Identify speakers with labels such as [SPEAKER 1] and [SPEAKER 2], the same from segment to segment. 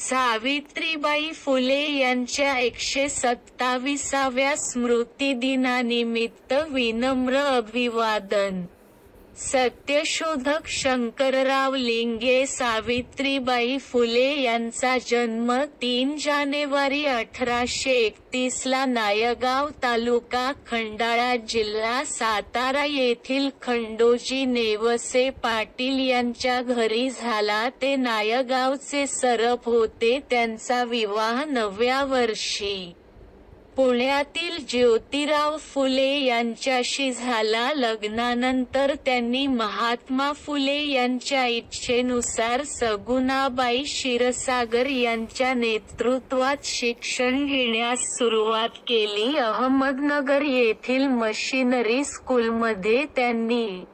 [SPEAKER 1] सावित्रीबाई फुले यांच्या 127व्या स्मृतिदिनानिमित्त विनम्र अभिवादन. सत्यशोधक शंकरराव लिंगे. सावित्रीबाई फुले यांचा जन्म 3 जानेवारी 1831 ला नायगाव तालुका खंडाळा जिल्हा सातारा येथील खंडोजी नेवसे पाटील यांच्या घरी झाला. ते नायगावचे सरप होते. त्यांचा विवाह 9व्या वर्षी पुण्यातील ज्योतिराव फुले यांच्याशी झाला. लग्नानंतर त्यांनी महात्मा फुले यांच्या इच्छेनुसार सगुणाबाई क्षीरसागर यांच्या नेतृत्वात शिक्षण घेण्यास सुरुवात केली. अहमदनगर येथील मशिनरी स्कूलमध्ये त्यांनी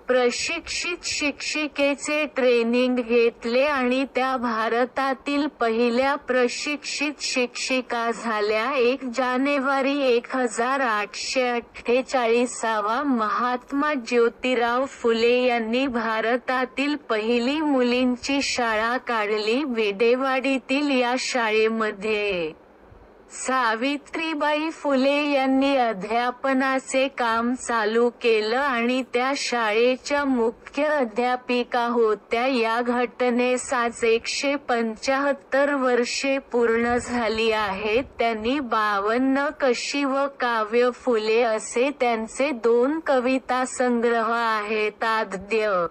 [SPEAKER 1] प्रशिक्षित शिक्षिकेचे ट्रेनिंग घेतले आणि त्या भारतातील पहिल्या प्रशिक्षित शिक्षिका झाल्या. 1 जानेवारी 1848 महात्मा ज्योतिराव फुले यांनी भारतातील पहिली मुलींची शाळा काढली. विडेवाडीतील या शाळेमध्ये सावित्रीबाई फुले यांनी अध्यापनाचे काम चालू केलं आणि त्या शाळेच्या मुख्य अध्यापिका होत्या. या घटनेस आज 175 वर्षे पूर्ण झाली आहेत. त्यांनी 52 कशी व काव्य फुले असे त्यांचे 2 कविता संग्रह आहेत. आद्य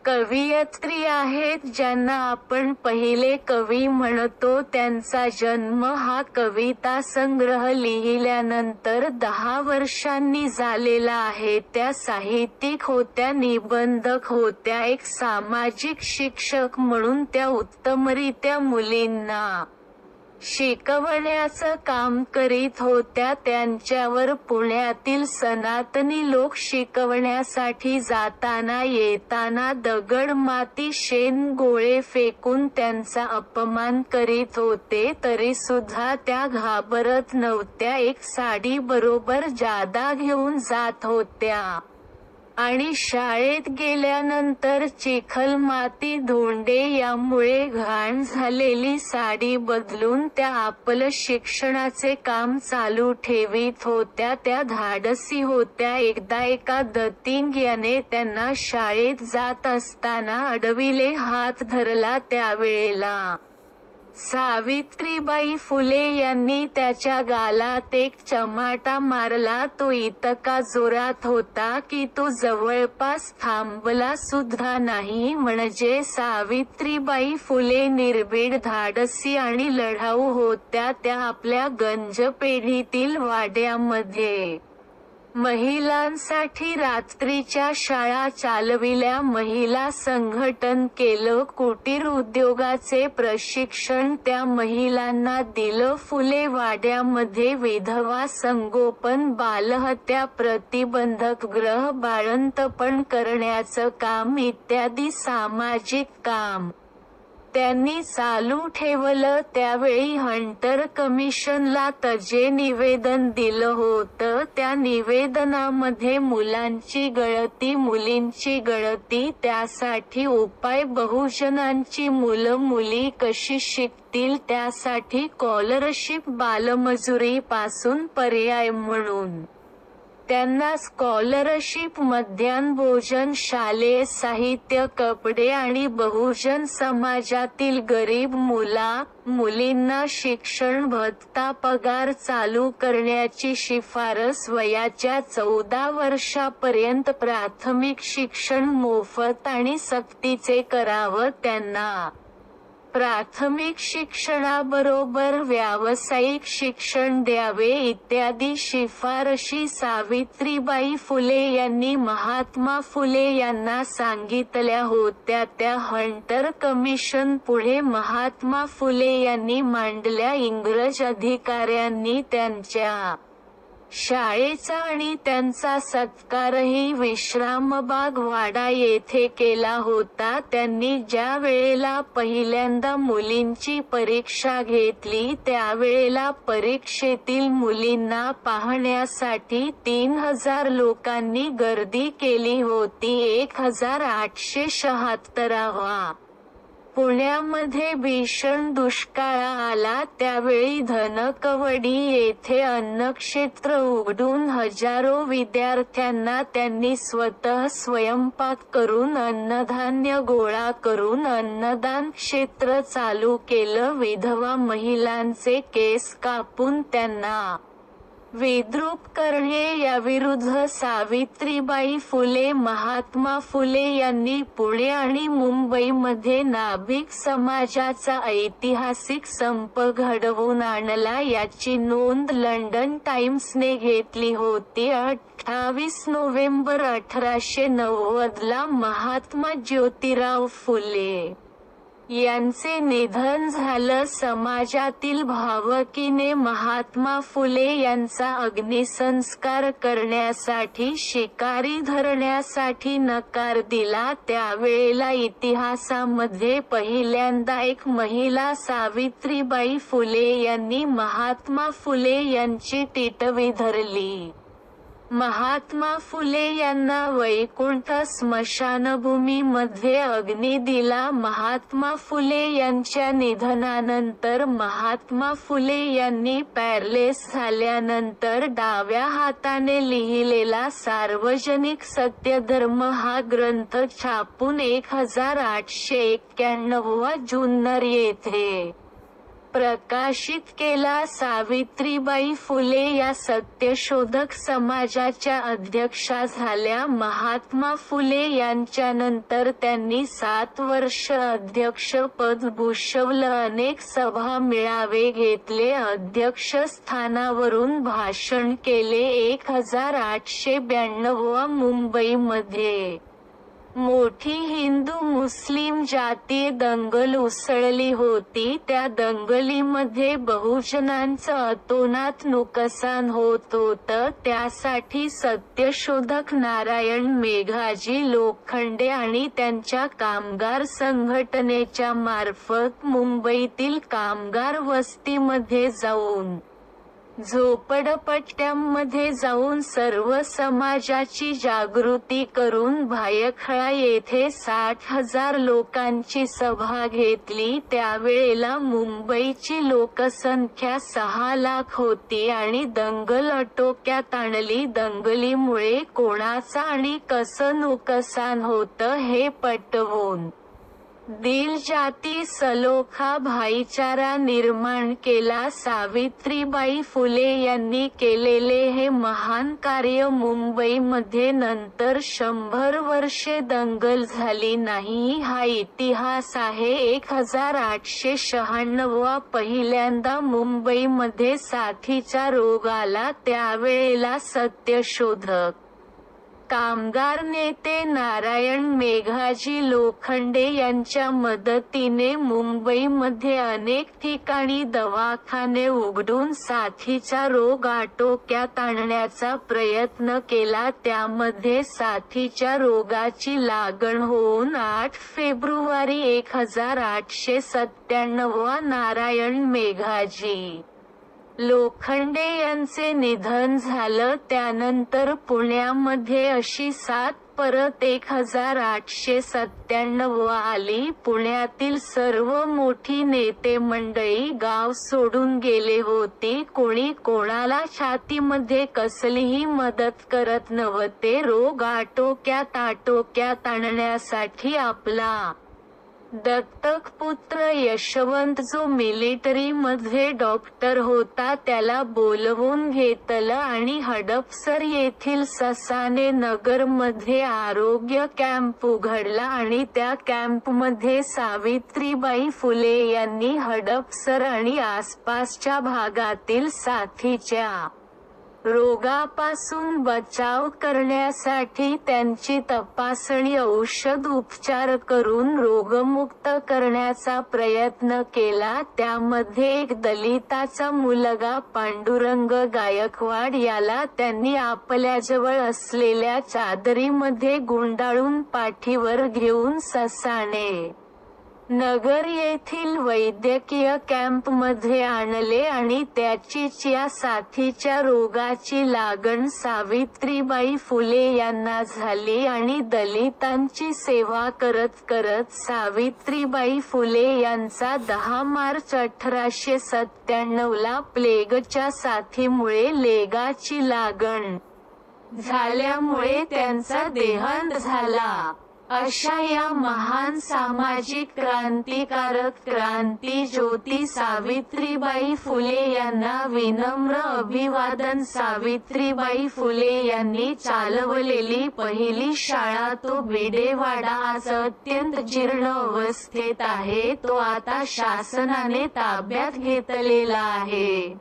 [SPEAKER 1] कवयित्री आहेत ज्यांना आपण पहिले कवी म्हणतो. त्यांचा जन्म हा कविता संग्रह लिहिल्यानंतर 10 वर्षांनी झालेला आहे. त्या साहित्यिक होत्या, निबंधक होत्या, एक सामाजिक शिक्षक म्हणून त्या उत्तमरित्या मुलींना शिकवण्याचं काम करीत होत्या. त्यांच्यावर पुण्यातील सनातनी लोक शिकवण्यासाठी जाताना येताना दगड, माती, शेण, गोळे फेकून त्यांचा अपमान करीत होते. तरीसुद्धा त्या घाबरत नव्हत्या. एक साडी बरोबर जादा घेऊन जात होत्या आणि शाळेत गेल्यानंतर चिखल, माती, धोंडे यामुळे घाण झालेली साडी बदलून त्या आपलं शिक्षणाचे काम चालू ठेवीत होत्या. त्या धाडसी होत्या. एकदा एका दतिंग्याने त्यांना शाळेत जात असताना अडविले, हात धरला. त्यावेळेला सावित्रीबाई फुले यांनी त्याच्या गालात एक चमाटा मारला. तो इतका जोरात होता की तो जवळपास थांबला सुद्धा नाही. म्हणजे सावित्रीबाई फुले निर्भीड, धाडसी आणि लढाऊ होत्या. त्या आपल्या गंजपेढीतील वाड्यामध्ये महिलांसाठी रात्रीच्या शाळा चालविल्या. महिला संघटन केलं. कुटीर उद्योगाचे प्रशिक्षण त्या महिलांना दिलं. फुले वाड्यामध्ये विधवा संगोपन, बालहत्या प्रतिबंधक, ग्रह बाळंतपण करण्याचं काम इत्यादी सामाजिक काम त्यांनी चालू ठेवलं. त्यावेळी हंटर कमिशनला तजे निवेदन दिलं होतं. त्या निवेदनामध्ये मुलांची गळती, मुलींची गळती, त्यासाठी उपाय, बहुजनांची मुलं मुली कशी शिकतील त्यासाठी स्कॉलरशिप, बालमजुरीपासून पर्याय म्हणून त्यांना स्कॉलरशिप, मध्यान्ह भोजन, शालेय साहित्य, कपडे आणि बहुजन समाजातील गरीब मुलींना शिक्षण भत्ता, पगार चालू करण्याची शिफारस. वयाच्या 14 वर्षापर्यंत प्राथमिक शिक्षण मोफत आणि सक्तीचे करावं. त्यांना प्राथमिक शिक्षणाबरोबर व्यावसायिक शिक्षण द्यावे इत्यादी शिफारशी सावित्रीबाई फुले यांनी महात्मा फुले यांना सांगितल्या होत्या. त्या हंटर कमिशन पुढे महात्मा फुले यांनी मांडल्या. इंग्रज अधिकाऱ्यांनी त्यांच्या शाळेचा आणि त्यांचा सत्कारही विश्रामबाग वाडा येथे केला होता. त्यांनी ज्या वेळेला पहिल्यांदा मुलींची परीक्षा घेतली त्यावेळेला परीक्षेतील मुलींना पाहण्यासाठी 3000 लोकांनी गर्दी केली होती. 1876वा पुण्यामध्ये भीषण दुष्काळ आला त्यावेळी धनकवडी येथे अन्नक्षेत्र उघडून हजारो विद्यार्थ्यांना त्यांनी स्वतः स्वयंपाक करून अन्नधान्य गोळा करून अन्नदान क्षेत्र चालू केलं. विधवा महिलांचे केस कापून त्यांना विद्रूप करणे याविरुद्ध सावित्रीबाई फुले महात्मा फुले यांनी पुणे आणि मुंबईमध्ये नाभिक समाजाचा ऐतिहासिक संप घडवून आणला याची नोंद लंडन टाइम्सने घेतली होती. 28 नोव्हेंबर 1890 ला महात्मा ज्योतिराव फुले यांचे निधन झालं. समाजातील भावकीने महात्मा फुले यांचा अग्निसंस्कार करण्यासाठी शिकारी धरण्यासाठी नकार दिला. त्यावेळेला इतिहासामध्ये पहिल्यांदा एक महिला सावित्रीबाई फुले यांनी महात्मा फुले यांची टिटवी धरली. महात्मा फुले यांना वैकुंठ स्मशानभूमीमध्ये अग्नी दिला. महात्मा फुले यांच्या निधनानंतर महात्मा फुले यांनी पॅरालिस झाल्यानंतर डाव्या हाताने लिहिलेला सार्वजनिक सत्यधर्म हा ग्रंथ छापून 1891 जुन्नर येथे प्रकाशित केला. सावित्रीबाई फुले या सत्यशोधक समाजाच्या अध्यक्षा झाल्या. महात्मा फुले यांच्यानंतर त्यांनी 7 वर्ष अध्यक्षपद भूषवलं. अनेक सभा मेळावे घेतले. अध्यक्षस्थानावरून भाषण केले. 1892 मुंबईमध्ये मोठी हिंदू-मुस्लिम जातीय दंगल उसळली होती. त्या दंगलीमध्ये बहुजनांचं अतोनात नुकसान होत होतं. त्यासाठी सत्यशोधक नारायण मेघाजी लोखंडे आणि त्यांच्या कामगार संघटनेच्या मार्फत मुंबईतील कामगार वस्तीमध्ये जाऊन झोपडपट्ट्यांमध्ये जाऊन सर्व समाजाची जागृती करून भायखळा येथे 60,000 लोकांची सभा घेतली. त्यावेळेला मुंबईची लोकसंख्या 6 लाख होती आणि दंगल आटोक्यात आणली. दंगलीमुळे कोणाचं आणि कसं नुकसान होतं हे पटवून दिल जाती सलोखा भाईचारा निर्माण केला. सावित्रीबाई फुले यांनी केलेले हे महान कार्य मुंबईमध्ये नंतर 100 वर्षे दंगल झाली नाही हा इतिहास आहे. 1896 पहिल्यांदा मुंबईमध्ये साथीचा रोग आला. त्यावेळेला सत्यशोधक कामगार नेते नारायण मेघाजी लोखंडे यांच्या मदतीने मुंबईमध्ये अनेक ठिकाणी दवाखाने उघडून साथीचा रोग आटोक्यात आणण्याचा प्रयत्न केला. त्यामध्ये साथीच्या रोगाची लागण होऊन 8 फेब्रुवारी 1897 नारायण मेघाजी लोखंडे यांचे निधन झालं. त्यानंतर पुण्यामध्ये अशी साथ परत 1897 आली. पुण्यातील सर्व मोठी नेते मंडळी गाव सोडून गेले होती. कोणी कोणाला छातीमध्ये कसलीही मदत करत नव्हते. रोग आटोक्यात आणण्यासाठी आपला दत्तक पुत्र यशवंत जो मिलिटरीमध्ये डॉक्टर होता त्याला बोलवून घेतलं आणि हडपसर येथील ससाने नगरमध्ये आरोग्य कॅम्प उघडला आणि त्या कॅम्पमध्ये सावित्रीबाई फुले यांनी हडपसर आणि आसपासच्या भागातील साथीच्या रोगापासून बचाव करण्यासाठी त्यांची तपासणी औषध उपचार करून रोगमुक्त करण्याचा प्रयत्न केला. त्यामध्ये एक दलिताचा मुलगा पांडुरंग गायकवाड याला त्यांनी आपल्याजवळ असलेल्या चादरीमध्ये गुंडाळून पाठीवर घेऊन ससाणे नगर येथील वैद्यकीय कॅम्पमध्ये आणले आणि त्याचीच या साथीच्या रोगाची लागण सावित्रीबाई फुले यांना झाली आणि दलितांची सेवा करत करत सावित्रीबाई फुले यांचा 10 मार्च 1897 प्लेगच्या साथीमुळे लेगाची लागण झाल्यामुळे त्यांचा देहांत झाला. अशा या महान सामाजिक क्रांतिकारक क्रांतिज्योती सावित्रीबाई फुले यांना विनम्र अभिवादन. सावित्रीबाई फुले यांनी चालवलेली पहिली शाळा तो भिडेवाडा आज अत्यंत जीर्ण अवस्थेत आहे. तो आता शासनाने ताब्यात घेतलेला आहे.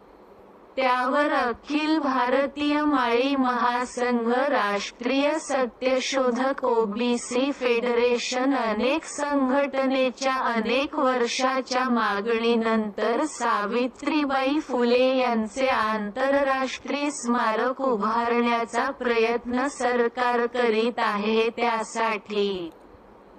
[SPEAKER 1] त्यावर अखिल भारतीय माळी महासंघ, राष्ट्रीय सत्यशोधक ओबीसी फेडरेशन अनेक संघटनेच्या अनेक वर्षाच्या मागणीनंतर सावित्रीबाई फुले यांचे आंतरराष्ट्रीय स्मारक उभारण्याचा प्रयत्न सरकार करीत आहे. त्यासाठी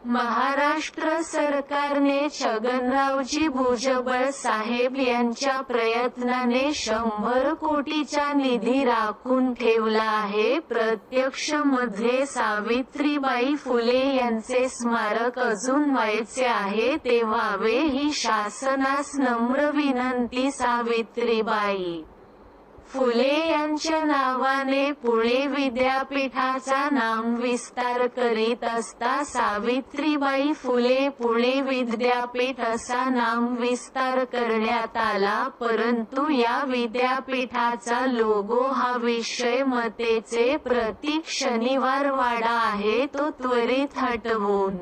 [SPEAKER 1] महाराष्ट्र सरकारने छगनरावजी भुजबळ साहेब यांच्या प्रयत्नाने 100 कोटीचा निधी राखून ठेवला आहे. प्रत्यक्ष मध्ये सावित्रीबाई फुले यांचे स्मारक अजून व्हायचे आहे ते व्हावे ही शासनास नम्र विनंती. सावित्रीबाई फुले यांच्या नावाने पुणे विद्यापीठाचा नामविस्तार करीत असता सावित्रीबाई फुले पुणे विद्यापीठ असा नामविस्तार करण्यात आला. परंतु या विद्यापीठाचा लोगो हा विषमतेचे प्रतीक शनिवारवाडा आहे तो त्वरित हटवून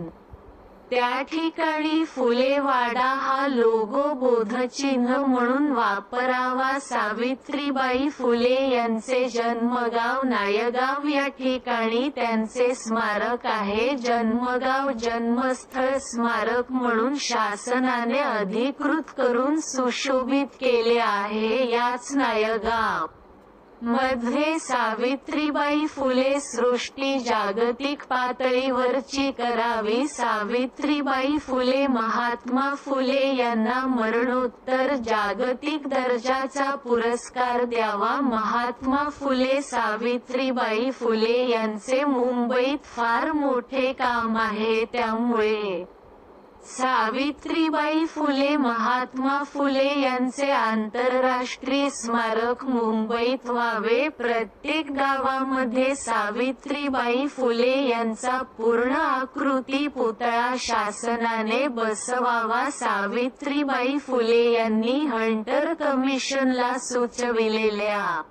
[SPEAKER 1] त्या ठिकाणी फुलेवाडा हा लोगो बोधचिन्ह म्हणून वापरावा. सावित्रीबाई फुले यांचे जन्मगाव नायगाव या ठिकाणी त्यांचे स्मारक आहे. जन्मगाव जन्मस्थळ स्मारक म्हणून शासनाने अधिकृत करून सुशोभित केले आहे. याच नायगाव मध्ये सावित्रीबाई फुले सृष्टी जागतिक पातळीवरची करावी. सावित्रीबाई फुले महात्मा फुले यांना मरणोत्तर जागतिक दर्जाचा पुरस्कार द्यावा. महात्मा फुले सावित्रीबाई फुले यांचे मुंबईत फार मोठे काम आहे. त्यामुळे सावित्रीबाई फुले महात्मा फुले यांचे आंतरराष्ट्रीय स्मारक मुंबईत व्हावे. प्रत्येक गावामध्ये सावित्रीबाई फुले यांचा पूर्ण आकृती पुतळा शासनाने बसवावा. सावित्रीबाई फुले यांनी हंटर कमिशनला सुचविलेल्या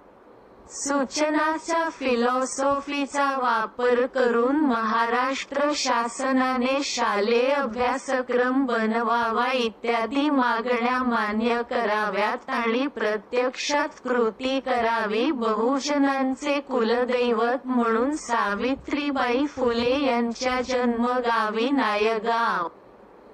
[SPEAKER 1] सूचनाचा फिलॉसॉफीचा वापर करून महाराष्ट्र शासनाने शालेय अभ्यासक्रम बनवावा इत्यादी मागण्या मान्य कराव्यात आणि प्रत्यक्षात कृती करावी. बहुजनांचे कुलदैवत म्हणून सावित्रीबाई फुले यांच्या जन्मगावी नायगाव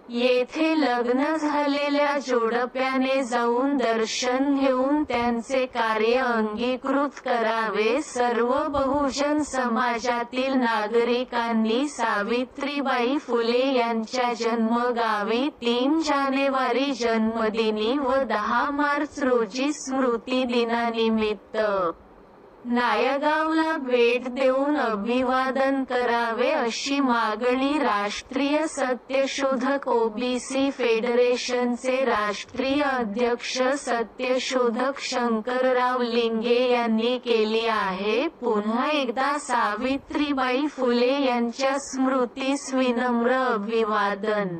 [SPEAKER 1] येथे लग्न झालेल्या जोडप्याने जाऊन दर्शन घेऊन त्यांचे कार्य अंगीकृत करावे. सर्व बहुजन समाजातील नागरिकांनी सावित्रीबाई फुले यांच्या जन्मगावी 3 जानेवारी जन्मदिनी व 10 मार्च रोजी स्मृती दिनानिमित्त नायगावला भेट देऊन अभिवादन करावे अशी मागणी राष्ट्रीय सत्यशोधक ओबीसी फेडरेशनचे राष्ट्रीय अध्यक्ष सत्यशोधक शंकरराव लिंगे यांनी केली आहे. पुन्हा एकदा सावित्रीबाई फुले यांच्या स्मृतीस विनम्र अभिवादन.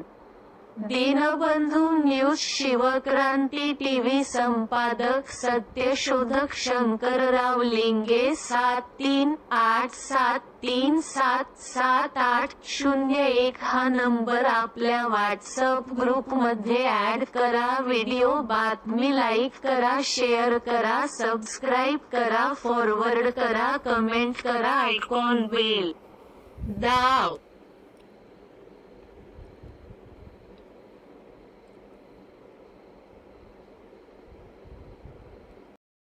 [SPEAKER 1] दीनबंधू न्यूज शिवक्रांती टीव्ही संपादक सत्यशोधक शंकरराव लिंगे 7387377801 हा नंबर आपल्या व्हॉट्सअप ग्रुपमध्ये ऍड करा. व्हिडिओ बातमी लाईक करा, शेअर करा, सबस्क्राईब करा, फॉरवर्ड करा, कमेंट करा, आयकॉन बेल दाब.